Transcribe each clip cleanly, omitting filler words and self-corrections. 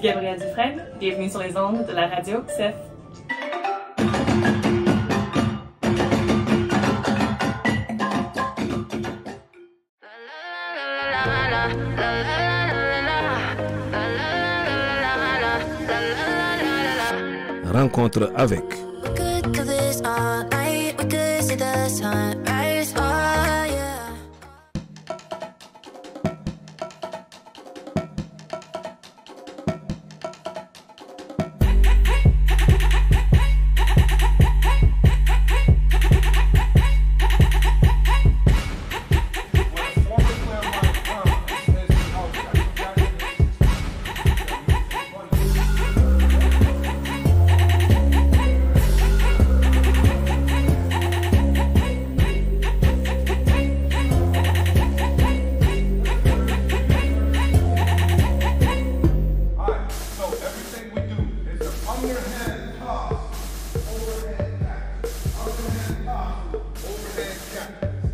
Ici Gabrielle Dufresne, bienvenue sur les ondes de la radio CEF. Rencontre avec.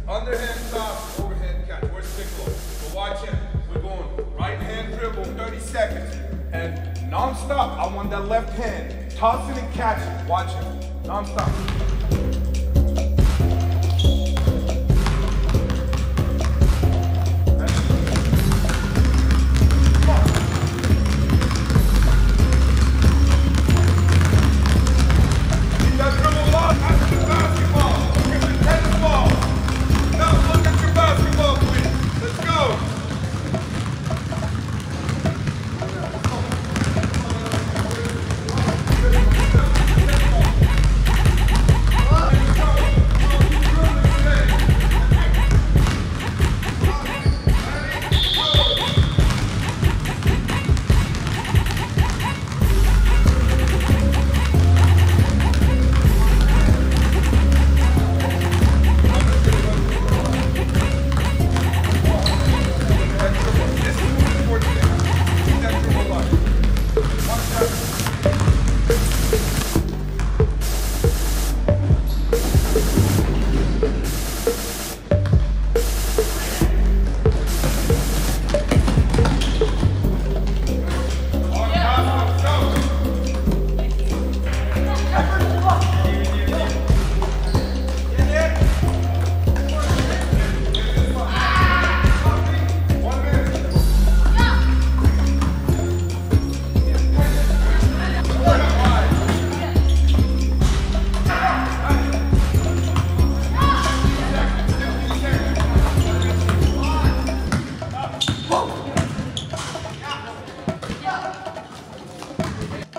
Underhand toss, overhead catch. Where's Piccolo? So watch him. We're going right hand dribble, 30 seconds. And non-stop, I want that left hand. Toss it and catch it. Watch him. Non-stop.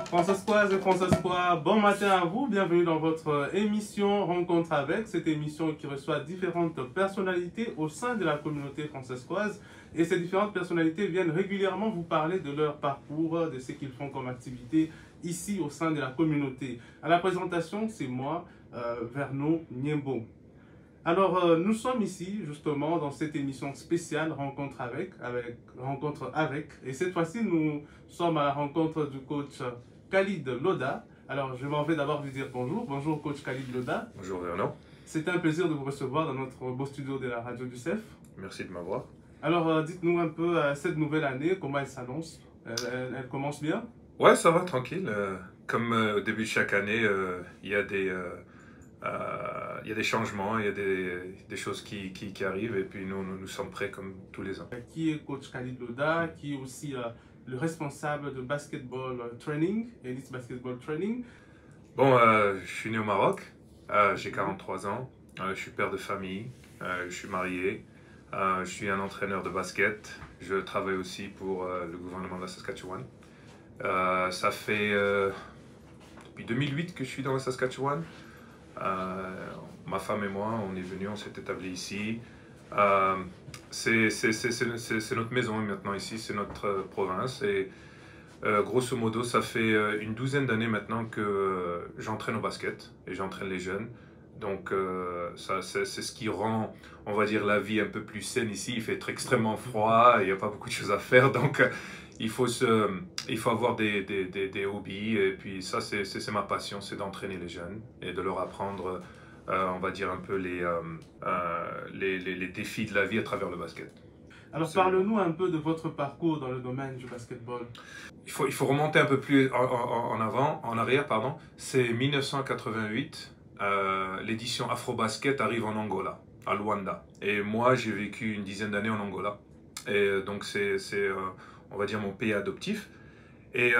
François et François, bon matin à vous, bienvenue dans votre émission Rencontre avec, cette émission qui reçoit différentes personnalités au sein de la communauté françaiscoise. Et ces différentes personnalités viennent régulièrement vous parler de leur parcours, de ce qu'ils font comme activité ici au sein de la communauté. À la présentation, c'est moi, Vernon Niembo. Alors, nous sommes ici justement dans cette émission spéciale Rencontre avec, et cette fois-ci, nous sommes à la rencontre du coach Khalid Loda. Alors, je m'en vais d'abord vous dire bonjour. Bonjour, coach Khalid Loda. Bonjour, Vernon. C'est un plaisir de vous recevoir dans notre beau studio de la radio du CEF. Merci de m'avoir. Alors, dites-nous un peu cette nouvelle année, comment elle s'annonce. Elle commence bien? Ouais, ça va, tranquille. Comme au début de chaque année, il y a des changements, il y a des choses qui arrivent et puis nous sommes prêts comme tous les ans. Qui est coach Khalid Loda, qui est aussi le responsable de basketball training, Elite Basketball Training. Bon, je suis né au Maroc, j'ai 43 ans, je suis père de famille, je suis marié, je suis un entraîneur de basket, je travaille aussi pour le gouvernement de la Saskatchewan. Ça fait depuis 2008 que je suis dans la Saskatchewan. Ma femme et moi, on est venus, on s'est établis ici. C'est notre maison maintenant ici, c'est notre province. Et grosso modo, ça fait une douzaine d'années maintenant que j'entraîne au basket et j'entraîne les jeunes. Donc c'est ce qui rend, on va dire, la vie un peu plus saine ici. Il fait extrêmement froid, il n'y a pas beaucoup de choses à faire. Donc il faut avoir des hobbies. Et puis ça, c'est ma passion, c'est d'entraîner les jeunes et de leur apprendre, on va dire, un peu les défis de la vie à travers le basket. Alors parle-nous un peu de votre parcours dans le domaine du basketball. Il faut remonter un peu plus en arrière, pardon. C'est 1988, l'édition Afrobasket arrive en Angola, à Luanda. Et moi, j'ai vécu une dizaine d'années en Angola. Et donc, on va dire, mon pays adoptif. Et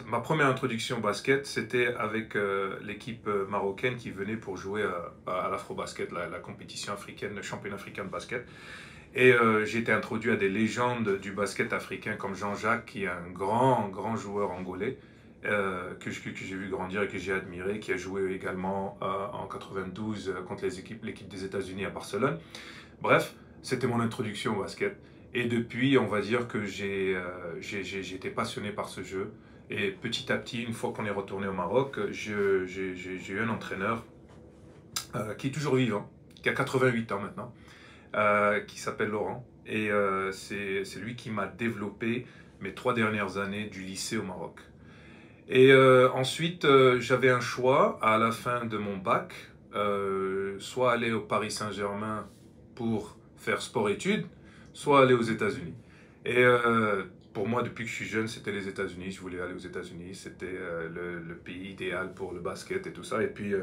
ma première introduction au basket, c'était avec l'équipe marocaine qui venait pour jouer à l'Afrobasket, la compétition africaine, le championnat africain de basket. Et j'ai été introduit à des légendes du basket africain comme Jean-Jacques, qui est un grand joueur angolais, que j'ai vu grandir et que j'ai admiré, qui a joué également en 92 contre l'équipe des États-Unis à Barcelone. Bref, c'était mon introduction au basket. Et depuis, on va dire que j'ai été passionné par ce jeu. Et petit à petit, une fois qu'on est retourné au Maroc, j'ai eu un entraîneur qui est toujours vivant, qui a 88 ans maintenant, qui s'appelle Laurent. Et c'est lui qui m'a développé mes 3 dernières années du lycée au Maroc. Et ensuite, j'avais un choix à la fin de mon bac, soit aller au Paris Saint-Germain pour faire sport-études, soit aller aux États-Unis. Et pour moi, depuis que je suis jeune, c'était les États-Unis. Je voulais aller aux États-Unis. C'était le pays idéal pour le basket et tout ça. Et puis,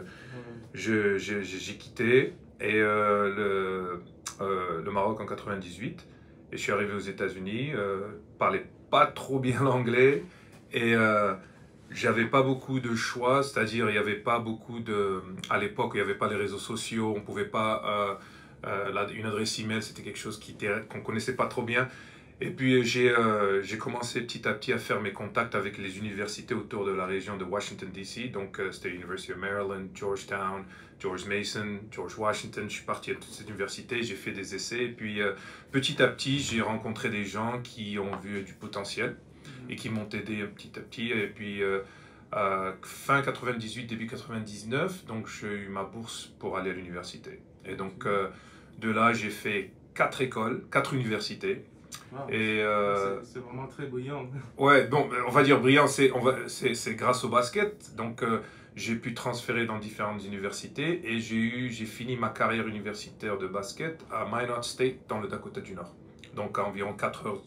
j'ai quitté le Maroc en 98. Et je suis arrivé aux États-Unis. Parlais pas trop bien l'anglais. Et j'avais pas beaucoup de choix. C'est-à-dire, il n'y avait pas beaucoup de... À l'époque, il n'y avait pas les réseaux sociaux. On ne pouvait pas... une adresse email, c'était quelque chose qu'on ne connaissait pas trop bien. Et puis j'ai commencé petit à petit à faire mes contacts avec les universités autour de la région de Washington DC. Donc c'était University of Maryland, Georgetown, George Mason, George Washington. Je suis parti à toutes ces universités, j'ai fait des essais. Et puis petit à petit, j'ai rencontré des gens qui ont vu du potentiel et qui m'ont aidé petit à petit. Et puis fin 98, début 99, donc j'ai eu ma bourse pour aller à l'université. Et donc de là, j'ai fait 4 écoles, 4 universités. Wow. Et c'est vraiment très brillant. Ouais, bon, on va dire brillant, c'est grâce au basket. Donc j'ai pu transférer dans différentes universités et j'ai fini ma carrière universitaire de basket à Minot State dans le Dakota du Nord. Donc à environ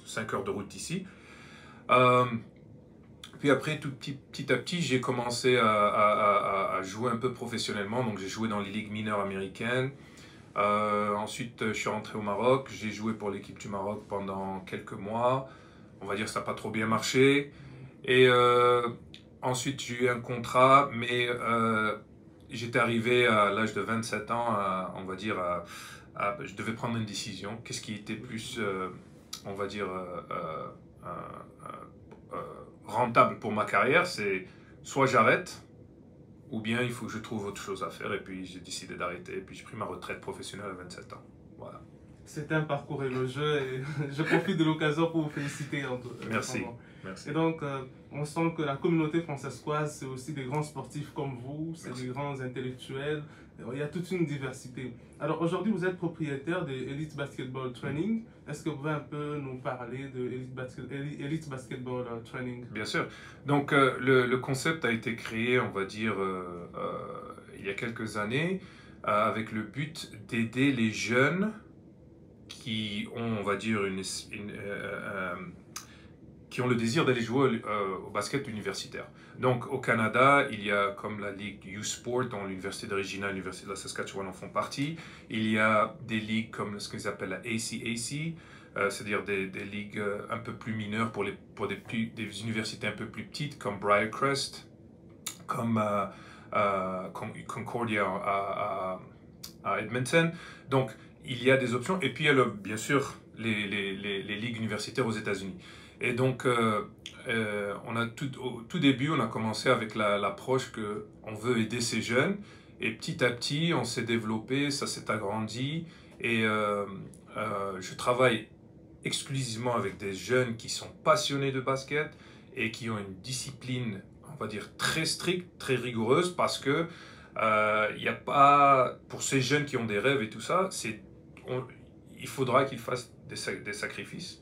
5 heures de route d'ici. Puis après, petit à petit, j'ai commencé à jouer un peu professionnellement. Donc j'ai joué dans les ligues mineures américaines. Ensuite, je suis rentré au Maroc. J'ai joué pour l'équipe du Maroc pendant quelques mois. On va dire que ça n'a pas trop bien marché. Et ensuite, j'ai eu un contrat, mais j'étais arrivé à l'âge de 27 ans, on va dire, je devais prendre une décision. Qu'est-ce qui était plus, on va dire, rentable pour ma carrière? C'est soit j'arrête, ou bien il faut que je trouve autre chose à faire. Et puis j'ai décidé d'arrêter. Et puis j'ai pris ma retraite professionnelle à 27 ans. Voilà. C'est un parcours élogieux et je profite de l'occasion pour vous féliciter. Merci. Merci. Et donc, on sent que la communauté francescoise, c'est aussi des grands sportifs comme vous, c'est des grands intellectuels. Il y a toute une diversité. Alors aujourd'hui, vous êtes propriétaire de Elite Basketball Training. Est-ce que vous pouvez un peu nous parler de Elite Basketball Training? Bien sûr. Donc le concept a été créé, on va dire, il y a quelques années, avec le but d'aider les jeunes qui ont, on va dire, qui ont le désir d'aller jouer au basket universitaire. Donc au Canada, il y a comme la ligue U-Sport, dont l'université de Regina, l'université de la Saskatchewan en font partie. Il y a des ligues comme ce qu'ils appellent la ACAC, c'est-à-dire des ligues un peu plus mineures pour des universités un peu plus petites, comme Briarcrest, comme Concordia à Edmonton. Donc il y a des options. Et puis il y a bien sûr les ligues universitaires aux États-Unis. Et donc, au tout début, on a commencé avec l'approche qu'on veut aider ces jeunes. Et petit à petit, on s'est développé, ça s'est agrandi. Et je travaille exclusivement avec des jeunes qui sont passionnés de basket et qui ont une discipline, on va dire, très stricte, très rigoureuse. Parce que il n'y a pas, pour ces jeunes qui ont des rêves et tout ça, il faudra qu'ils fassent des sacrifices.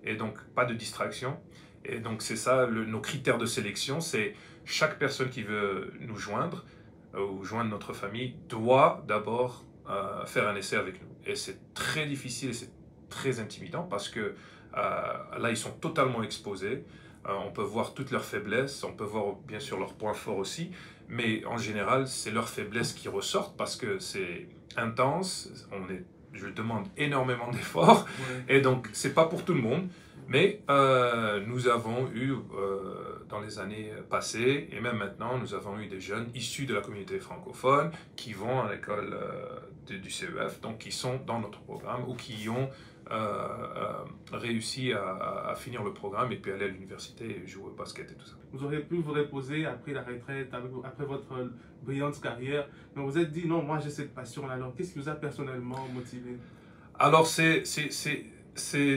Et donc, pas de distraction. Et donc, c'est ça, nos critères de sélection, c'est chaque personne qui veut nous joindre ou joindre notre famille doit d'abord faire un essai avec nous. Et c'est très difficile, c'est très intimidant parce que là, ils sont totalement exposés. On peut voir toutes leurs faiblesses, on peut voir bien sûr leurs points forts aussi, mais en général, c'est leurs faiblesses qui ressortent parce que c'est intense, je demande énormément d'efforts, et donc c'est pas pour tout le monde, mais nous avons eu, dans les années passées, et même maintenant, nous avons eu des jeunes issus de la communauté francophone qui vont à l'école du CEF, donc qui sont dans notre programme ou qui ont réussi à finir le programme et puis aller à l'université et jouer au basket et tout ça. Vous auriez pu vous reposer après la retraite, après votre brillante carrière, mais vous vous êtes dit non, moi j'ai cette passion-là. Alors qu'est-ce qui vous a personnellement motivé? Alors c'est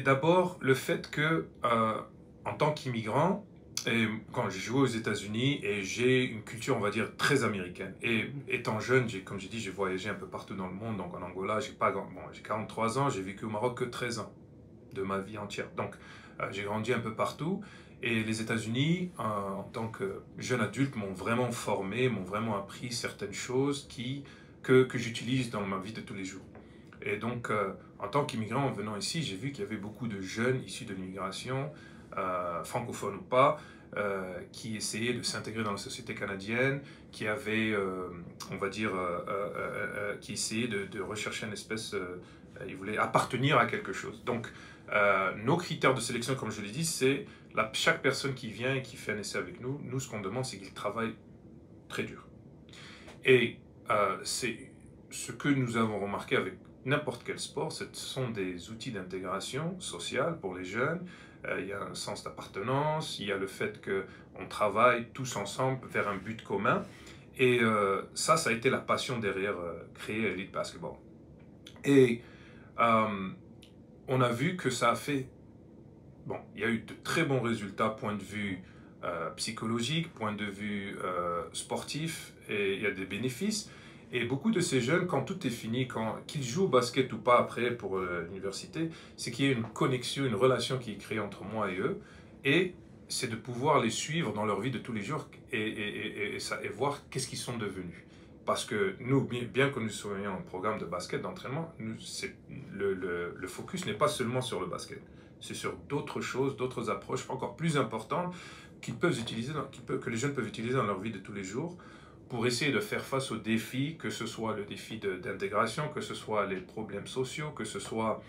d'abord le fait que en tant qu'immigrant, et quand j'ai joué aux États-Unis et j'ai une culture, on va dire, très américaine. Et étant jeune, comme j'ai dit, j'ai voyagé un peu partout dans le monde. Donc en Angola, j'ai 43 ans, j'ai vécu au Maroc que 13 ans de ma vie entière. Donc j'ai grandi un peu partout. Et les États-Unis, en tant que jeune adulte, m'ont vraiment formé, m'ont vraiment appris certaines choses que j'utilise dans ma vie de tous les jours. Et donc, en tant qu'immigrant, en venant ici, j'ai vu qu'il y avait beaucoup de jeunes issus de l'immigration, francophones ou pas, qui essayaient de s'intégrer dans la société canadienne, qui avaient, on va dire, qui essayaient de rechercher une espèce, ils voulaient appartenir à quelque chose. Donc, nos critères de sélection, comme je l'ai dit, c'est chaque personne qui vient et qui fait un essai avec nous, ce qu'on demande, c'est qu'il travaille très dur. Et c'est ce que nous avons remarqué avec n'importe quel sport, ce sont des outils d'intégration sociale pour les jeunes. Il y a un sens d'appartenance, il y a le fait qu'on travaille tous ensemble vers un but commun. Et ça a été la passion derrière créer Elite Basketball. Et on a vu que ça a fait... Bon, il y a eu de très bons résultats, point de vue psychologique, point de vue sportif, et il y a des bénéfices. Et beaucoup de ces jeunes, quand tout est fini, qu'ils jouent au basket ou pas après pour l'université, c'est qu'il y a une connexion, une relation qui est créée entre moi et eux. Et c'est de pouvoir les suivre dans leur vie de tous les jours et voir qu'est-ce qu'ils sont devenus. Parce que nous, bien que nous soyons en programme de basket, d'entraînement, le focus n'est pas seulement sur le basket. C'est sur d'autres choses, d'autres approches encore plus importantes que les jeunes peuvent utiliser dans leur vie de tous les jours, pour essayer de faire face aux défis, que ce soit le défi d'intégration, que ce soit les problèmes sociaux, que ce soit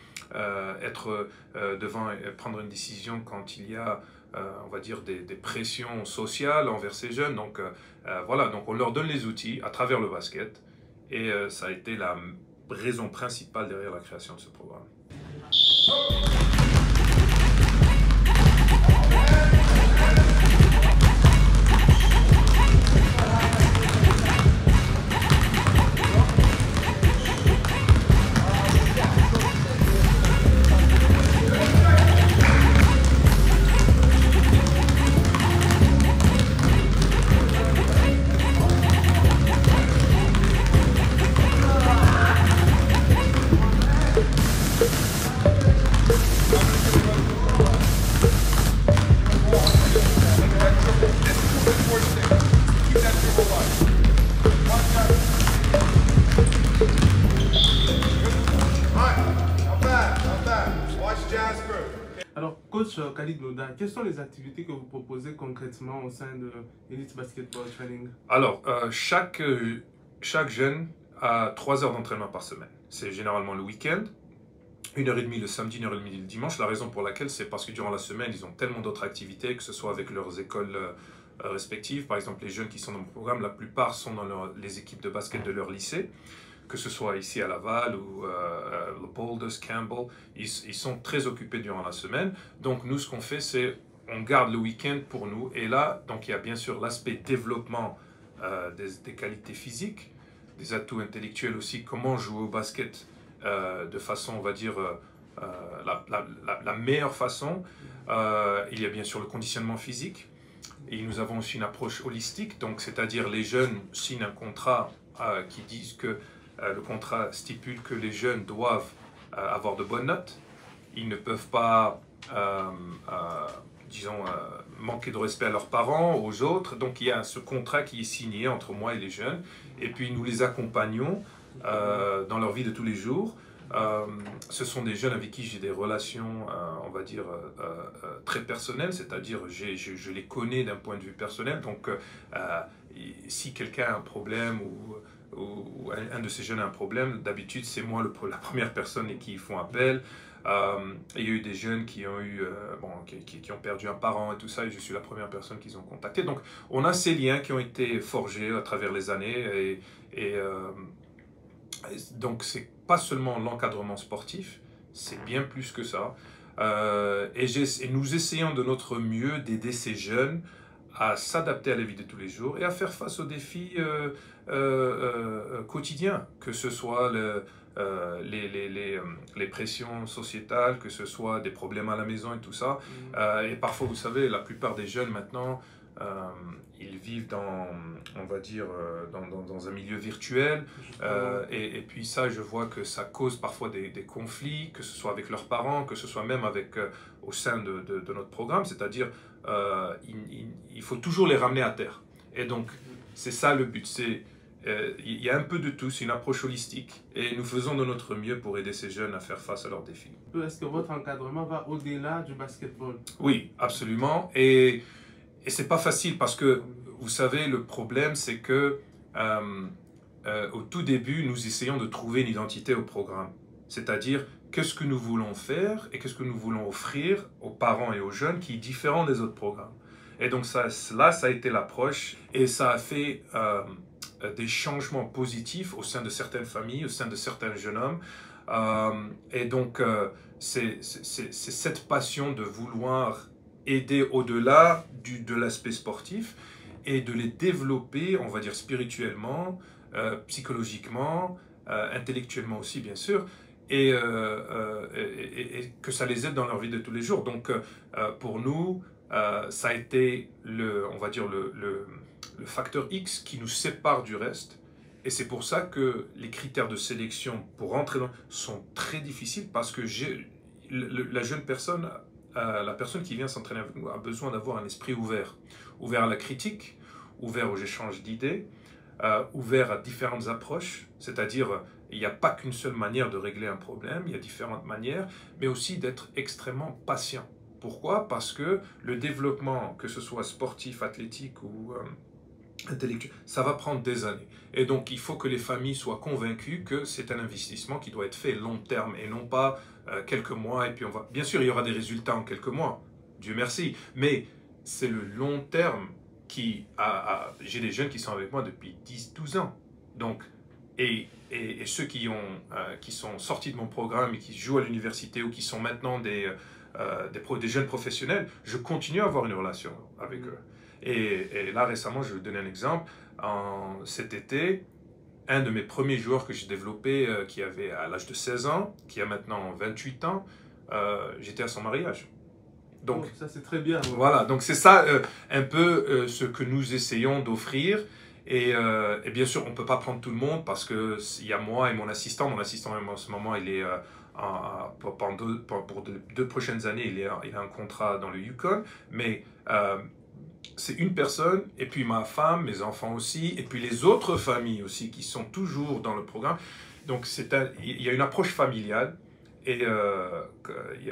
être devant prendre une décision quand il y a, on va dire, des pressions sociales envers ces jeunes. Donc voilà, donc on leur donne les outils à travers le basket, et ça a été la raison principale derrière la création de ce programme. Alors, coach Khalid Noda, quelles sont les activités que vous proposez concrètement au sein de Elite Basketball Training? Alors, chaque jeune a 3 heures d'entraînement par semaine. C'est généralement le week-end, 1h30 le samedi, 1h30 le dimanche. La raison pour laquelle, c'est parce que durant la semaine, ils ont tellement d'autres activités, que ce soit avec leurs écoles respectives. Par exemple, les jeunes qui sont dans le programme, la plupart sont dans les équipes de basket de leur lycée, que ce soit ici à Laval ou le Boulders, Campbell. Ils sont très occupés durant la semaine. Donc nous, ce qu'on fait, c'est on garde le week-end pour nous. Et là, donc il y a bien sûr l'aspect développement des qualités physiques, des atouts intellectuels aussi, comment jouer au basket de façon, on va dire, la meilleure façon. Il y a bien sûr le conditionnement physique. Et nous avons aussi une approche holistique, donc c'est-à-dire les jeunes signent un contrat qui disent que le contrat stipule que les jeunes doivent avoir de bonnes notes. Ils ne peuvent pas, disons, manquer de respect à leurs parents, aux autres. Donc il y a ce contrat qui est signé entre moi et les jeunes. Et puis nous les accompagnons dans leur vie de tous les jours. Ce sont des jeunes avec qui j'ai des relations, on va dire, très personnelles, c'est-à-dire je les connais d'un point de vue personnel. Donc, si quelqu'un a un problème ou un de ces jeunes a un problème, d'habitude, c'est moi la première personne à qui ils font appel. Il y a eu des jeunes qui ont qui ont perdu un parent et tout ça, et je suis la première personne qu'ils ont contactée. Donc, on a ces liens qui ont été forgés à travers les années, donc c'est pas seulement l'encadrement sportif, c'est bien plus que ça. Et nous essayons de notre mieux d'aider ces jeunes à s'adapter à la vie de tous les jours et à faire face aux défis quotidiens, que ce soit les pressions sociétales, que ce soit des problèmes à la maison et tout ça. Et parfois, vous savez, la plupart des jeunes maintenant, ils vivent on va dire, dans un milieu virtuel. Et puis ça, je vois que ça cause parfois des conflits, que ce soit avec leurs parents, que ce soit même au sein de notre programme. C'est-à-dire, il faut toujours les ramener à terre. Et donc, c'est ça le but. Il y a un peu de tout, c'est une approche holistique. Et nous faisons de notre mieux pour aider ces jeunes à faire face à leurs défis. Est-ce que votre encadrement va au-delà du basketball? Oui, absolument. Et c'est pas facile parce que, vous savez, le problème, c'est que au tout début, nous essayons de trouver une identité au programme. C'est-à-dire, qu'est-ce que nous voulons faire et qu'est-ce que nous voulons offrir aux parents et aux jeunes qui est différent des autres programmes. Et donc, ça a été l'approche et ça a fait des changements positifs au sein de certaines familles, au sein de certains jeunes hommes. Et donc, c'est cette passion de vouloir aider au-delà de l'aspect sportif et de les développer, on va dire, spirituellement, psychologiquement, intellectuellement aussi, bien sûr, et que ça les aide dans leur vie de tous les jours. Donc, pour nous, ça a été, on va dire, le facteur X qui nous sépare du reste. Et c'est pour ça que les critères de sélection pour rentrer sont très difficiles, parce que la jeune personne, la personne qui vient s'entraîner avec nous a besoin d'avoir un esprit ouvert. Ouvert à la critique, ouvert aux échanges d'idées, ouvert à différentes approches. C'est-à-dire, il n'y a pas qu'une seule manière de régler un problème, il y a différentes manières, mais aussi d'être extrêmement patient. Pourquoi? Parce que le développement, que ce soit sportif, athlétique ou intellectuel, ça va prendre des années. Et donc, il faut que les familles soient convaincues que c'est un investissement qui doit être fait long terme et non pas quelques mois. Et puis, bien sûr, il y aura des résultats en quelques mois, Dieu merci. Mais c'est le long terme j'ai des jeunes qui sont avec moi depuis 10-12 ans. Donc, et ceux qui sont sortis de mon programme et qui jouent à l'université ou qui sont maintenant des jeunes professionnels, je continue à avoir une relation avec eux. Et là, récemment, je vais vous donner un exemple. Cet été, un de mes premiers joueurs que j'ai développé, qui avait à l'âge de 16 ans, qui a maintenant 28 ans, j'étais à son mariage. Donc, ça, c'est très bien. Voilà, donc c'est ça un peu ce que nous essayons d'offrir. Et bien sûr, on ne peut pas prendre tout le monde parce qu'il y a moi et mon assistant. Mon assistant, en ce moment, il est... pour 2 prochaines années, il a un contrat dans le Yukon, mais c'est une personne, et puis ma femme, mes enfants aussi, et puis les autres familles aussi qui sont toujours dans le programme. Donc il y a une approche familiale, et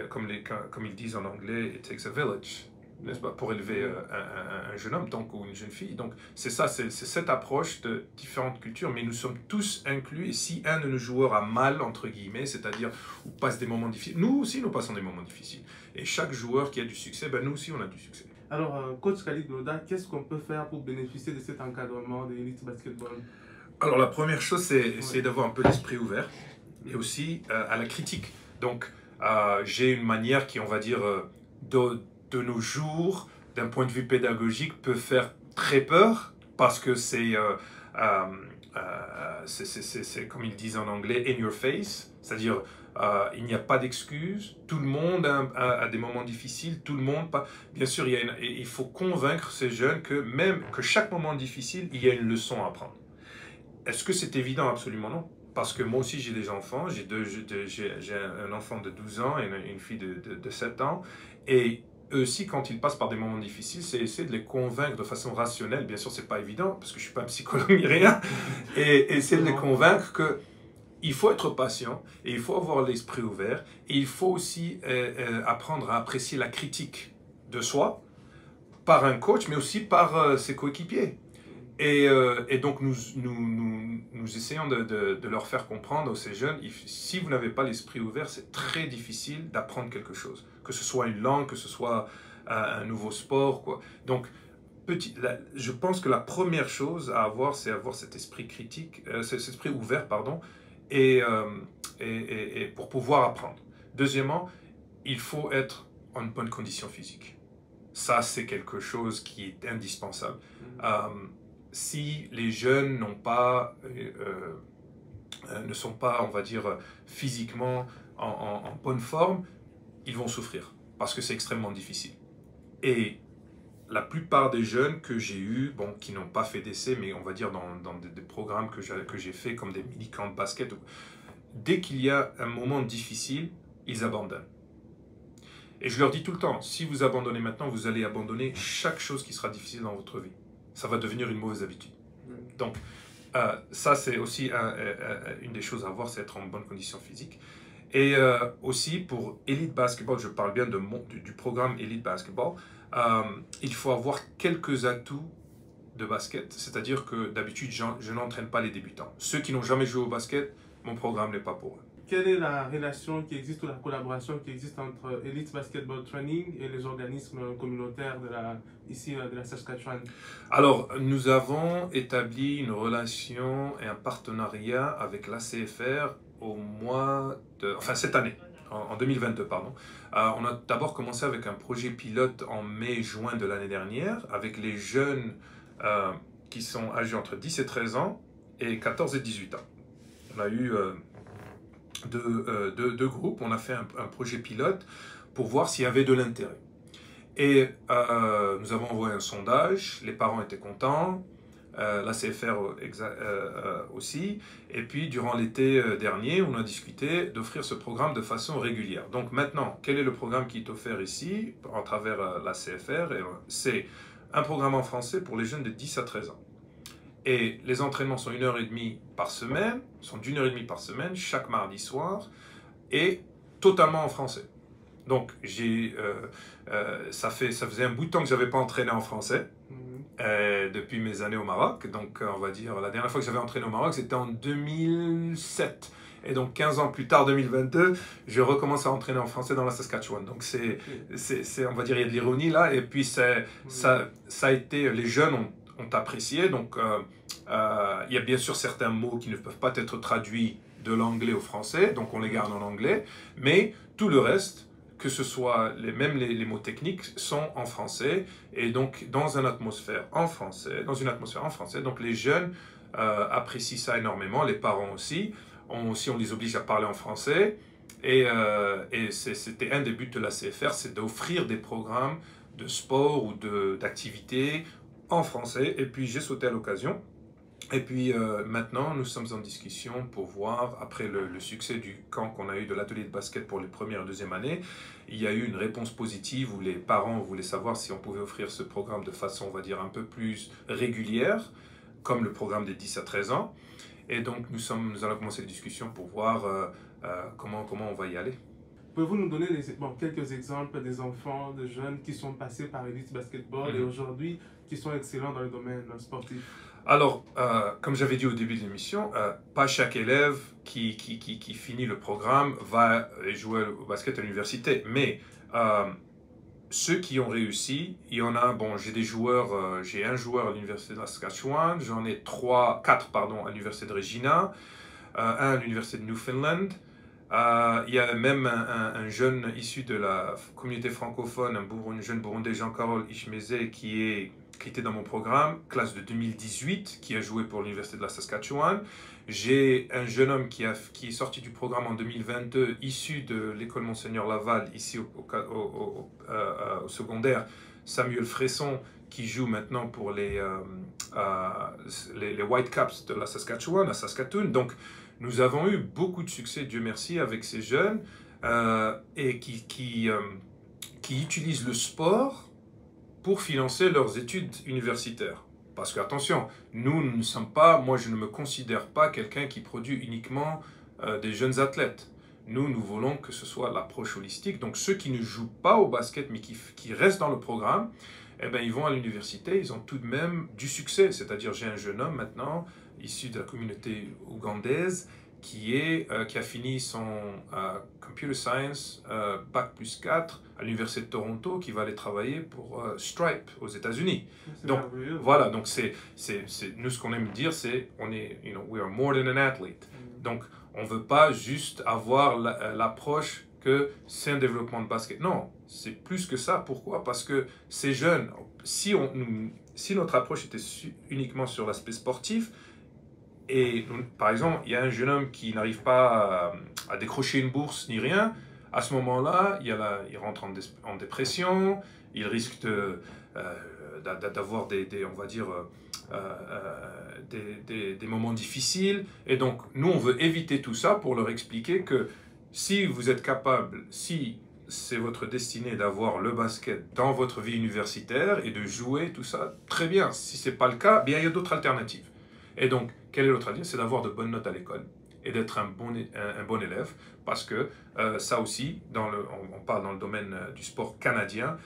comme ils disent en anglais, it takes a village, n'est-ce pas, pour élever un jeune homme ou une jeune fille. Donc c'est ça, c'est cette approche de différentes cultures, mais nous sommes tous inclus. Et si un de nos joueurs a mal, entre guillemets, c'est-à-dire ou passe des moments difficiles, nous aussi nous passons des moments difficiles. Et chaque joueur qui a du succès, nous aussi on a du succès. Alors, coach Khalid Loda, qu'est-ce qu'on peut faire pour bénéficier de cet encadrement de Elite Basketball? Alors, la première chose, c'est essayer d'avoir un peu l'esprit ouvert et aussi à la critique. Donc, j'ai une manière qui, on va dire, de nos jours, d'un point de vue pédagogique, peut faire très peur parce que c'est comme ils disent en anglais, in your face, c'est-à-dire il n'y a pas d'excuses, tout le monde a des moments difficiles, tout le monde, bien sûr, il faut convaincre ces jeunes que chaque moment difficile, il y a une leçon à apprendre. Est-ce que c'est évident? Absolument non. Parce que moi aussi j'ai des enfants, j'ai un enfant de 12 ans et une fille de 7 ans, et eux aussi, quand ils passent par des moments difficiles, c'est essayer de les convaincre de façon rationnelle. Bien sûr, c'est pas évident, parce que je suis pas un psychologue ni rien, et essayer de les convaincre que il faut être patient et il faut avoir l'esprit ouvert. Et il faut aussi apprendre à apprécier la critique de soi par un coach, mais aussi par ses coéquipiers. Et donc, nous essayons de leur faire comprendre, ces jeunes, si vous n'avez pas l'esprit ouvert, c'est très difficile d'apprendre quelque chose. Que ce soit une langue, que ce soit un nouveau sport, quoi. Donc, je pense que la première chose à avoir, c'est avoir cet esprit critique, cet esprit ouvert, pardon, et pour pouvoir apprendre. Deuxièmement, il faut être en bonne condition physique. Ça, c'est quelque chose qui est indispensable. Si les jeunes ne sont pas, on va dire, physiquement en bonne forme, ils vont souffrir parce que c'est extrêmement difficile. Et la plupart des jeunes que j'ai eus, bon, qui n'ont pas fait d'essai, mais on va dire dans des programmes que j'ai fait comme des mini-camps de basket, dès qu'il y a un moment difficile, ils abandonnent. Et je leur dis tout le temps, si vous abandonnez maintenant, vous allez abandonner chaque chose qui sera difficile dans votre vie. Ça va devenir une mauvaise habitude. Donc, ça, c'est aussi une des choses à voir, c'est être en bonne condition physique. Et aussi, pour Elite Basketball, je parle bien du programme Elite Basketball, il faut avoir quelques atouts de basket. C'est-à-dire que d'habitude, je n'entraîne pas les débutants. Ceux qui n'ont jamais joué au basket, mon programme n'est pas pour eux. Quelle est la relation qui existe ou la collaboration qui existe entre Elite Basketball Training et les organismes communautaires ici de la Saskatchewan? Alors, nous avons établi une relation et un partenariat avec l'ACFR cette année, en 2022, pardon. On a d'abord commencé avec un projet pilote en mai-juin de l'année dernière avec les jeunes qui sont âgés entre 10 et 13 ans et 14 et 18 ans. On a eu deux groupes, on a fait un projet pilote pour voir s'il y avait de l'intérêt. Et nous avons envoyé un sondage, les parents étaient contents, la CFR aussi, et puis durant l'été dernier, on a discuté d'offrir ce programme de façon régulière. Donc maintenant, quel est le programme qui est offert ici, à travers la CFR? C'est un programme en français pour les jeunes de 10 à 13 ans. Et les entraînements sont d'une heure et demie par semaine, chaque mardi soir, et totalement en français. Donc, ça faisait un bout de temps que je n'avais pas entraîné en français, depuis mes années au Maroc. Donc, on va dire, la dernière fois que j'avais entraîné au Maroc, c'était en 2007. Et donc, 15 ans plus tard, 2022, je recommence à entraîner en français dans la Saskatchewan. Donc, on va dire, il y a de l'ironie là. Et puis, ça a été, les jeunes ont apprécié. Donc, il y a bien sûr certains mots qui ne peuvent pas être traduits de l'anglais au français, donc on les garde en anglais, mais tout le reste, que ce soit même les mots techniques, sont en français, et donc dans une atmosphère en français. Donc les jeunes apprécient ça énormément, les parents aussi. On les oblige à parler en français, et c'était un des buts de la CFR, c'est d'offrir des programmes de sport ou d'activités en français. Et puis j'ai sauté à l'occasion. Et puis maintenant, nous sommes en discussion pour voir, après le succès du camp qu'on a eu de l'atelier de basket pour les premières et deuxième années, il y a eu une réponse positive où les parents voulaient savoir si on pouvait offrir ce programme de façon, on va dire, un peu plus régulière, comme le programme des 10 à 13 ans. Et donc nous allons commencer les discussions pour voir comment on va y aller. Pouvez-vous nous donner quelques exemples des enfants, de jeunes qui sont passés par Elite Basketball et aujourd'hui qui sont excellents dans le domaine sportif? Alors, comme j'avais dit au début de l'émission, pas chaque élève qui finit le programme va jouer au basket à l'université. Mais ceux qui ont réussi, il y en a, j'ai un joueur à l'université de la Saskatchewan, j'en ai 4 à l'université de Regina, un à l'université de Newfoundland. Il y a même un jeune issu de la communauté francophone, un jeune burundais, Jean-Carole Ishmeze, qui était dans mon programme, classe de 2018, qui a joué pour l'université de la Saskatchewan. J'ai un jeune homme qui est sorti du programme en 2022, issu de l'école Monseigneur Laval, ici au secondaire, Samuel Fresson, qui joue maintenant pour les Whitecaps de la Saskatchewan, à Saskatoon. Donc, nous avons eu beaucoup de succès, Dieu merci, avec ces jeunes et qui utilisent le sport pour financer leurs études universitaires. Parce que, attention, nous ne sommes pas, moi je ne me considère pas quelqu'un qui produit uniquement des jeunes athlètes. Nous voulons que ce soit l'approche holistique. Donc ceux qui ne jouent pas au basket, mais qui restent dans le programme, eh ben, ils vont à l'université, ils ont tout de même du succès. C'est-à-dire, j'ai un jeune homme maintenant, issu de la communauté ougandaise, qui a fini son Computer Science Bac +4 à l'Université de Toronto, qui va aller travailler pour Stripe aux États-Unis. Donc, voilà, donc nous, ce qu'on aime dire, c'est, we are more than an athlete. Donc, on ne veut pas juste avoir l'approche que c'est un développement de basket. Non, c'est plus que ça. Pourquoi? Parce que ces jeunes, si notre approche était uniquement sur l'aspect sportif, et par exemple, il y a un jeune homme qui n'arrive pas à décrocher une bourse ni rien, à ce moment-là, il rentre en dépression, il risque d'avoir on va dire, des moments difficiles. Et donc, nous, on veut éviter tout ça pour leur expliquer que si vous êtes capable, si c'est votre destinée d'avoir le basket dans votre vie universitaire et de jouer, tout ça, très bien. Si ce n'est pas le cas, bien, il y a d'autres alternatives. Et donc, quelle est l'autre alternative? C'est d'avoir de bonnes notes à l'école et d'être un bon élève, parce que ça aussi, on parle dans le domaine du sport canadien,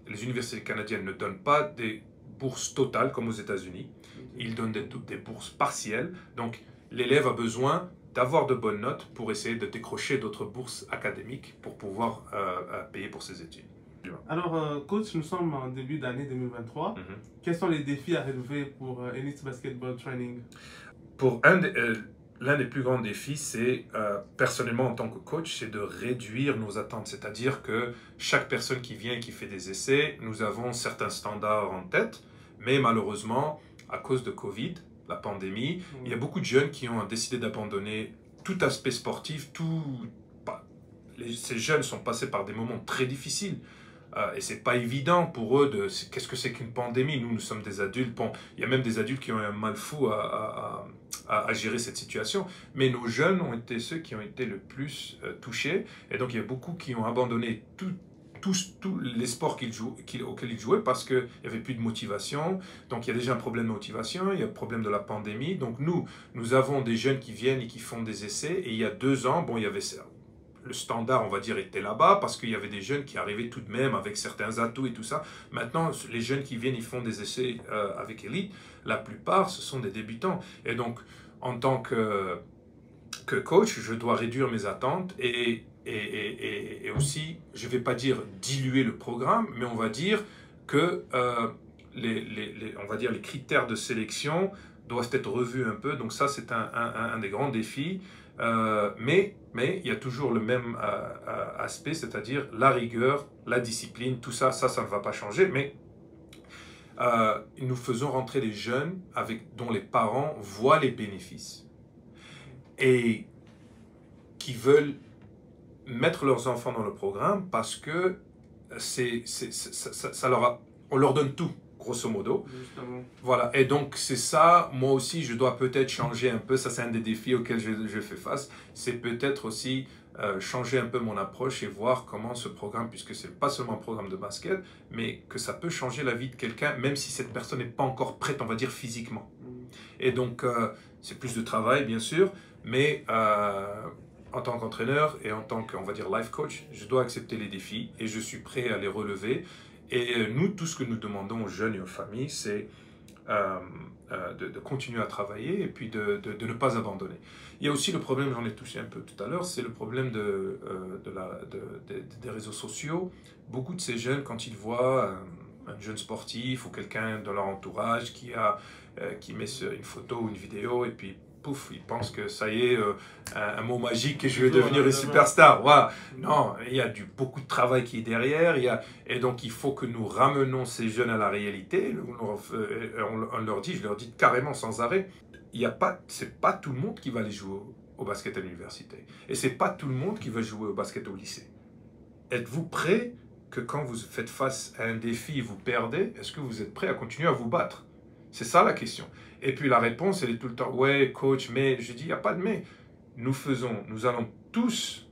les universités canadiennes ne donnent pas des bourses totales comme aux États-Unis, ils donnent des bourses partielles, donc l'élève a besoin d'avoir de bonnes notes pour essayer de décrocher d'autres bourses académiques pour pouvoir payer pour ses études. Alors, coach, nous sommes en début d'année 2023. Quels sont les défis à relever pour Elite Basketball Training? Pour l'un des plus grands défis, c'est, personnellement en tant que coach, c'est de réduire nos attentes. C'est-à-dire que chaque personne qui vient et qui fait des essais, nous avons certains standards en tête, mais malheureusement, à cause de Covid, la pandémie, il y a beaucoup de jeunes qui ont décidé d'abandonner tout aspect sportif. Ces jeunes sont passés par des moments très difficiles. Et c'est pas évident pour eux qu'est-ce que c'est qu'une pandémie. Nous sommes des adultes. Bon, il y a même des adultes qui ont un mal fou à gérer cette situation. Mais nos jeunes ont été ceux qui ont été le plus touchés. Et donc, il y a beaucoup qui ont abandonné tous les sports auxquels ils jouaient parce qu'il n'y avait plus de motivation. Donc, il y a déjà un problème de motivation. Il y a le problème de la pandémie. Donc, nous avons des jeunes qui viennent et qui font des essais. Et il y a 2 ans, bon, il y avait ça. Le standard, on va dire, était là-bas parce qu'il y avait des jeunes qui arrivaient tout de même avec certains atouts et tout ça. Maintenant, les jeunes qui viennent, ils font des essais avec Elite. La plupart, ce sont des débutants. Et donc, en tant que coach, je dois réduire mes attentes et aussi, je ne vais pas dire diluer le programme, mais on va dire que on va dire les critères de sélection doivent être revus un peu. Donc ça, c'est un des grands défis. Mais il y a toujours le même aspect, c'est-à-dire la rigueur, la discipline, tout ça, ça ne va pas changer. Mais nous faisons rentrer des jeunes dont les parents voient les bénéfices et qui veulent mettre leurs enfants dans le programme parce que on leur donne tout. Grosso modo. Justement. Voilà, et donc c'est ça, moi aussi je dois peut-être changer un peu, ça c'est un des défis auxquels je fais face, c'est peut-être aussi changer un peu mon approche et voir comment ce programme, puisque c'est pas seulement un programme de basket, mais que ça peut changer la vie de quelqu'un, même si cette personne n'est pas encore prête, on va dire physiquement. Et donc c'est plus de travail bien sûr, mais en tant qu'entraîneur et en tant qu'on va dire life coach, je dois accepter les défis et je suis prêt à les relever. Et nous, tout ce que nous demandons aux jeunes et aux familles, c'est de continuer à travailler et puis de ne pas abandonner. Il y a aussi le problème, j'en ai touché un peu tout à l'heure, c'est le problème des réseaux sociaux. Beaucoup de ces jeunes, quand ils voient un jeune sportif ou quelqu'un de leur entourage qui met une photo ou une vidéo et puis pouf, ils pensent que ça y est, un mot magique et je vais devenir une superstar. Voilà. Non, il y a beaucoup de travail qui est derrière. Et donc, il faut que nous ramenons ces jeunes à la réalité. Je leur dis carrément sans arrêt, c'est pas tout le monde qui va aller jouer au basket à l'université. Et c'est pas tout le monde qui va jouer au basket au lycée. Êtes-vous prêt que quand vous faites face à un défi et vous perdez, est-ce que vous êtes prêt à continuer à vous battre? C'est ça la question. Et puis la réponse, elle est tout le temps, ouais, coach, mais. Je dis, il n'y a pas de mais. Nous allons tous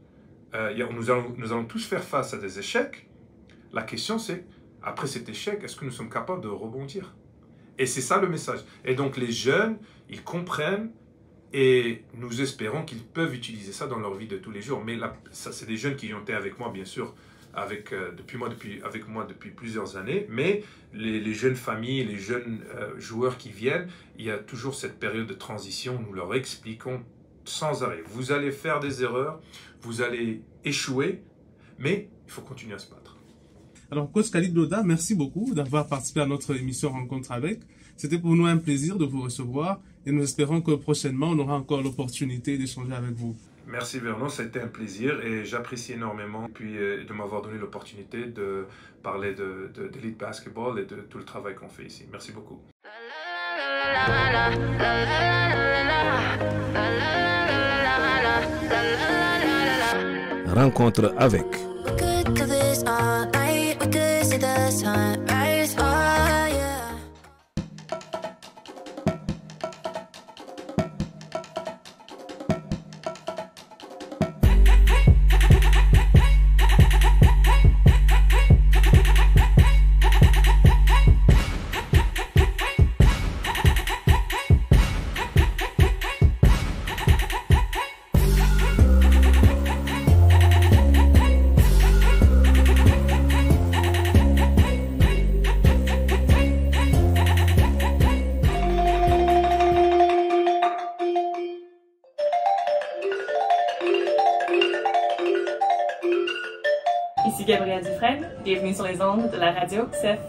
faire face à des échecs. La question, c'est, après cet échec, est-ce que nous sommes capables de rebondir? Et c'est ça le message. Et donc les jeunes, ils comprennent Et nous espérons qu'ils peuvent utiliser ça dans leur vie de tous les jours. Mais là, ça, c'est des jeunes qui ont été avec moi, bien sûr, avec moi depuis plusieurs années. Mais les jeunes familles, les jeunes joueurs qui viennent, il y a toujours cette période de transition. Nous leur expliquons sans arrêt. Vous allez faire des erreurs, vous allez échouer, mais il faut continuer à se battre. Alors, coach Khalid Loda, merci beaucoup d'avoir participé à notre émission Rencontre avec. C'était pour nous un plaisir de vous recevoir et nous espérons que prochainement, on aura encore l'opportunité d'échanger avec vous. Merci Vernon, ça a été un plaisir et j'apprécie énormément de m'avoir donné l'opportunité de parler d'Elite Basketball et de tout le travail qu'on fait ici. Merci beaucoup. Rencontre avec. Ici Gabrielle Dufresne, bienvenue sur les ondes de la radio CEF.